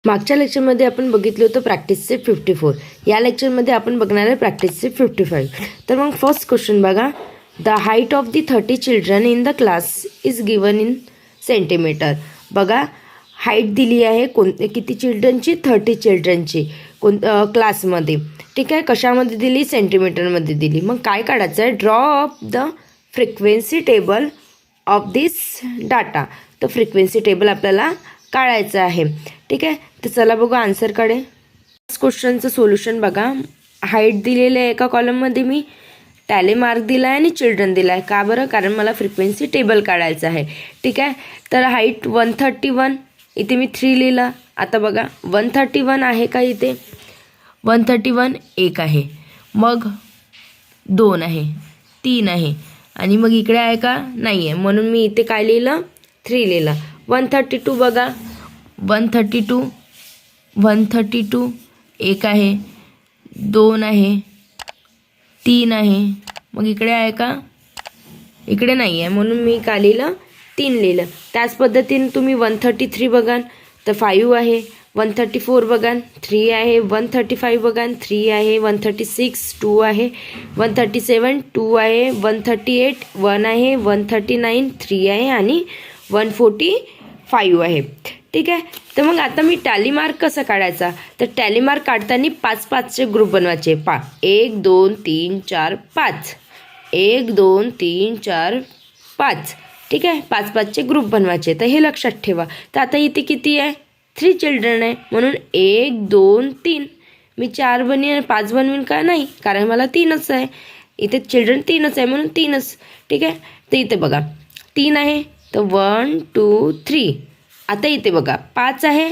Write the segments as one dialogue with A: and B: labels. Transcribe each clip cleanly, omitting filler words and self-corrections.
A: मागच्या लेक्चरमध्ये आपण बघितलं होतं प्रॅक्टिस सेट 54. या लेक्चरमध्ये आपण बघणार आहे प्रॅक्टिस सेट 55. तर मग फर्स्ट क्वेश्चन बघा. The height of the 30 children in the class is given in centimetre. बघा हाईट दिली आहे किती चिल्ड्रनची, 30 चिल्ड्रनची क्लासमध्ये. ठीक आहे, कशामध्ये दिली, सेंटीमीटरमध्ये दिली. मग काय काढायचं आहे, draw up the frequency table of this data. तर फ्रिक्वेन्सी टेबल आपल्याला काढायचं आहे. ठीक आहे, तर चला बघू आन्सरकडे. फर्स्ट क्वेश्चनचं सोल्युशन बघा. हाईट दिलेलं आहे एका कॉलममध्ये, मी टॅली मार्क दिला आहे आणि चिल्ड्रन दिला आहे. का बरं, कारण मला फ्रिक्वेन्सी टेबल काढायचं आहे. ठीक आहे, तर हाईट 131, इथे मी 3 लिहिलं. आता बघा 131 आहे का, इथे 131 1 आहे, मग 2 आहे, 3 आहे, आणि मग इकडे आहे का, नाही आहे, म्हणून मी इथे काय लिहिलं, 3 लिहिलं. 132 बघा, 132 1 आहे, 2 आहे, 3 आहे, मग इकडे आहे का, इकडे नाही आहे, म्हणून मी काय लिहिलं, 3 लिहिलं. त्याच पद्धतीने तुम्ही 133 बघा तर 5 आहे, 134 बघा 3 आहे, 135 बघा 3 आहे, 136 2 आहे, 137 2 आहे, 138 1 आहे, 139 3 आहे, आणि 145 आहे. ठीक आहे, तर मग आता मी टॅली मार्क कसा काढायचा, तर टॅली मार्क काढताना 5-5चे ग्रुप बनवायचे. 1 2 3 4 5, 1 2 3 4 5. ठीक आहे, 5-5चे ग्रुप बनवायचे. तर हे लक्षात ठेवा. तर आता इथे किती आहे, 3 चिल्ड्रन आहे, म्हणून 1 2 3. मी 4 बनवीन 5 बनवीन का, नाही, कारण मला 3च आहे. इथे चिल्ड्रन 3च आहे, म्हणून 3च. ठीक आहे, तर इथे बघा 3 आहे, तर 1 2 3. आता इथे बघा 5 आहे,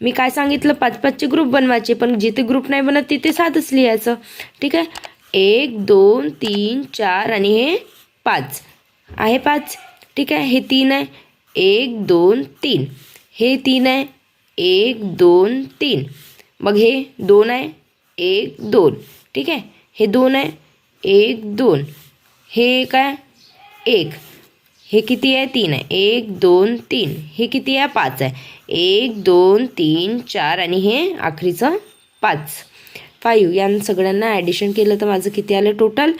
A: मी काय सांगितलं, 5-5चे ग्रुप बनवायचे, पण जिथे ग्रुप नाही बनत तिथे साधंच लिहायचं. ठीक आहे, 1 2 3 4 आणि हे 5 आहे, 5. ठीक आहे, हे 3 आहे, 1 2 3, हे 3 आहे, 1 2 3, मग हे 2 आहे, 1 2. ठीक आहे, हे 2 आहे, 1 2, हे काय 1, हे किती आहे, 3 आहे, 1 2 3, हे किती आहे, 5 आहे, 1 2 3 4 आणि हे आखरीचं 5. या सगळ्यांना ॲडिशन केलं तर माझं किती आलं, टोटल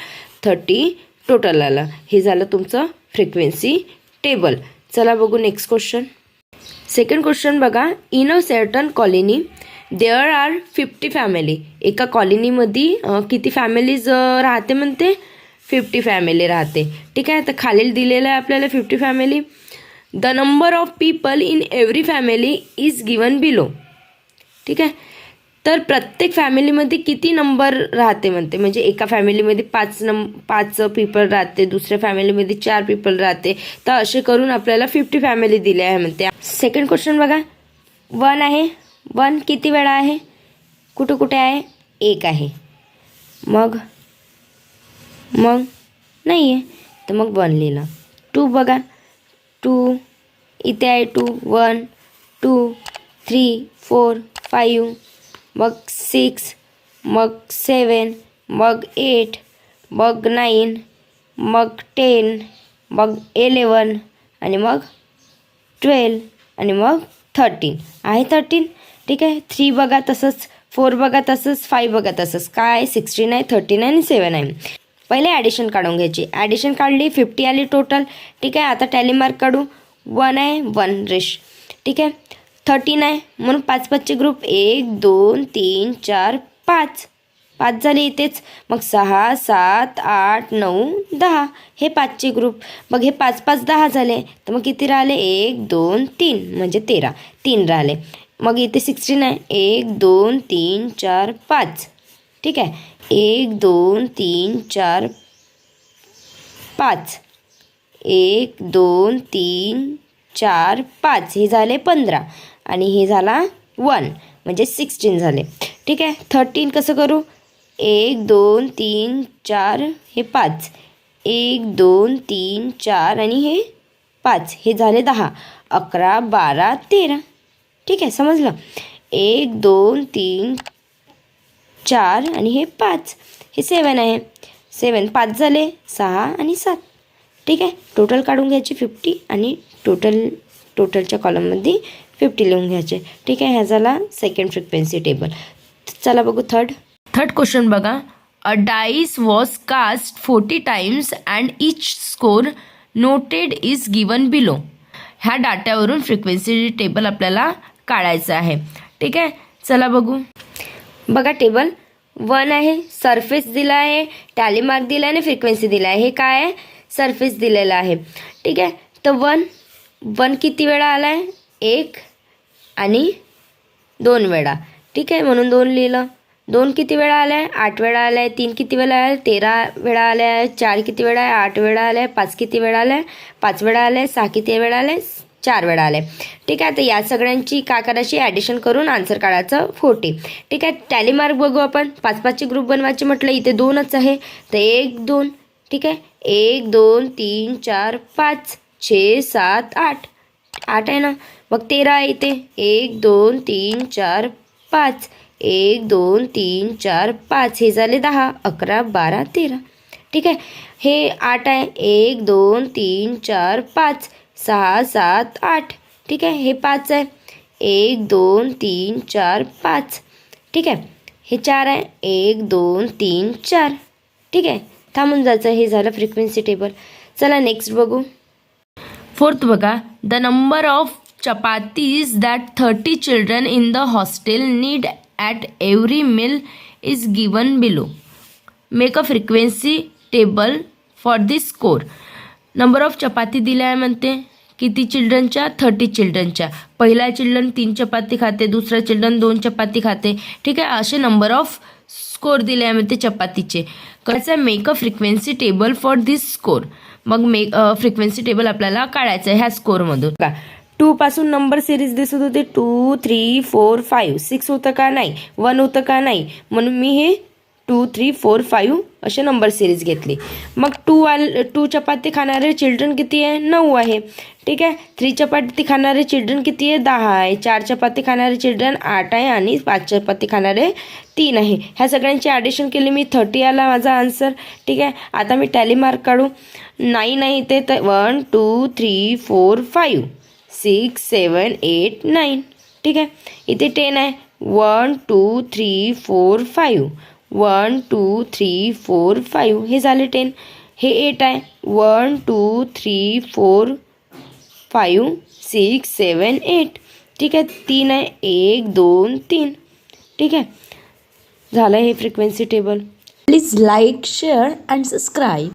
A: 30 टोटल आलं. हे झालं तुमचं फ्रिक्वेन्सी टेबल. चला बघू नेक्स्ट क्वेश्चन. सेकंड क्वेश्चन बघा. In a certain colony there are 50 family. एका कॉलनीमध्ये किती फॅमिलीज राहते म्हणते, 50 फॅमिली राहते. ठीक आहे, तर खालील दिलेलं आहे आपल्याला 50 family. The number of people in every family is given below. ठीक आहे, तर प्रत्येक फॅमिलीमध्ये किती नंबर राहते म्हणते, म्हणजे एका फॅमिलीमध्ये 5 पीपल राहते, दुसऱ्या फॅमिलीमध्ये 4 पीपल राहते. तर असे करून आपल्याला 50 फॅमिली दिले आहे म्हणते. सेकंड क्वेश्चन बघा. 1 आहे, 1 किती वेळा आहे, कुठे कुठे आहे, 1 आहे, मग नाही आहे, तर मग 1 लिहिलं. 2 बघा, 2 इथे आहे, 2 1 2 3 4 5, मग 6, मग 7, मग 8, मग 9, मग 10, मग 11, आणि मग 12, आणि मग 13 आहे, 13. ठीक आहे, 3 बघा तसंच, 4 बघा तसंच, 5 बघा तसंच. काय 16 आहे, 13 आहे आणि 7 आहे. पहिले ॲडिशन काढून घ्यायची. ॲडिशन काढली, 50 आली टोटल. ठीक आहे, आता टॅली मार्क काढू. 1 आहे, 1 रेश. ठीक आहे, 13 आहे, म्हणून 5-5चे ग्रुप, 1 2 3 4 5 5 झाले इथेच. मग 6 7 8 9 10, हे 5चे ग्रुप. मग हे 5-5 10 झाले, तर मग किती राहिले, 1 2 3, म्हणजे 13, 3 राहिले. मग इथे 16 आहे, 1 2 3 4 5. ठीक आहे, 1 2 3 4 5, 1 2 3 4 5, हे झाले 15, आणि हे झाला 1, म्हणजे 16 झाले. ठीक आहे, 13 कसं करू, 1 2 3 4, हे 5, 1 2 3 4 आणि हे 5, हे झाले 10, 11 12 13. ठीक आहे, समजलं. 1 2 3 4 आणि हे 5, हे 7 आहे, 7 5 झाले, 6 आणि 7. ठीक आहे, टोटल काढून घ्यायची 50, आणि टोटलच्या कॉलममध्ये 50 लिहून घ्यायचे. ठीक आहे, ह्या झाला सेकंड फ्रिक्वेन्सी टेबल. चला बघू थर्ड क्वेश्चन बघा. A dice was cast 40 times and each score noted is given below. ह्या डाट्यावरून फ्रिक्वेन्सी टेबल आपल्याला काढायचं आहे. ठीक आहे, चला बघू. बघा टेबल 1 आहे, सरफेस दिला आहे, टॅली मार्क दिला आहे आणि फ्रिक्वेन्सी दिला आहे. हे काय आहे, सरफेस दिलेला आहे. ठीक आहे, तर 1 किती वेळा आला आहे, 1 आणि 2 वेळा. ठीक आहे, म्हणून 2 लिहिलं. 2 किती वेळा आला आहे, 8 वेळा आला आहे. 3 किती वेळा आला आहे, 13 वेळा आला आहे. 4 किती वेळा आहे, 8 वेळा आला आहे. 5 किती वेळा आला आहे, 5 वेळा आला आहे. 6 किती वेळा आला आहे, 4 वेळा आले. ठीक आहे, तर या सगळ्यांची काय करायची, ॲडिशन करून आन्सर काढायचं 40. ठीक आहे, टॅली मार्क बघू आपण. 5-5चे ग्रुप बनवायचे म्हटलं, इथे 2च आहे, तर 1 2. ठीक आहे, 1 2 3 4 5 6 7 8 8 आहे ना. मग 13 आहे इथे, 1 2 3 4 5 1 2 3 4 5 हे झाले 10 11 12 13. ठीक आहे, हे 8 आहे, 1 2 3 4 5 6 7 8. ठीक आहे, हे 5 आहे, 1 2 3 4 5. ठीक आहे, हे 4 आहे, 1 2 3 4. ठीक आहे, थांबून जायचं. हे झालं फ्रिक्वेन्सी टेबल. चला नेक्स्ट बघू. फोर्थ बघा. The number of chapatis that 30 children in the hostel need at every meal is given below. Make a frequency table for this score. Number of chapati दिल्या आहे म्हणते, किती चिल्ड्रनच्या, 30 चिल्ड्रनच्या. पहिला चिल्ड्रन 3 चपाती खाते, दुसरा चिल्ड्रन 2 चपाती खाते. ठीक आहे, असे नंबर ऑफ स्कोर दिले आहे म्हणते चपातीचे. करायचं make a frequency table for this score. मग फ्रिक्वेन्सी टेबल आपल्याला काढायचं आहे ह्या स्कोरमधून. का 2 पासून नंबर सिरीज दिसत होते, 2 3 4 5 6 होतं का नाही, 1 होतं का नाही, म्हणून मी हे 2 3 4 5 असे नंबर सिरीज घेतली. मग 2 चपाती खाणारे चिल्ड्रन किती आहे, 9 आहे. ठीक आहे, 3 चपाती खाणारे चिल्ड्रन किती आहे, 10 आहे. 4 चपाती खाणारे चिल्ड्रन 8 आहे आणि 5 चपाती खाणारे 3 आहे. ह्या सगळ्यांची ॲडिशन केली मी, 30 आला माझा आन्सर. ठीक आहे, आता मी टॅली मार्क काढू. 9 आहे इथे, तर 1 2 3 4 5 6 7 8 9. ठीक आहे, इथे 10 आहे, 1 2 3 4 5 1 2 3 4 5 हे झाले 10. हे 8 आहे, 1 2 3 4 5 6 7 8. ठीक आहे, 3 आहे, 1 2 3. ठीक आहे, झालं हे frequency table. Please like share and subscribe.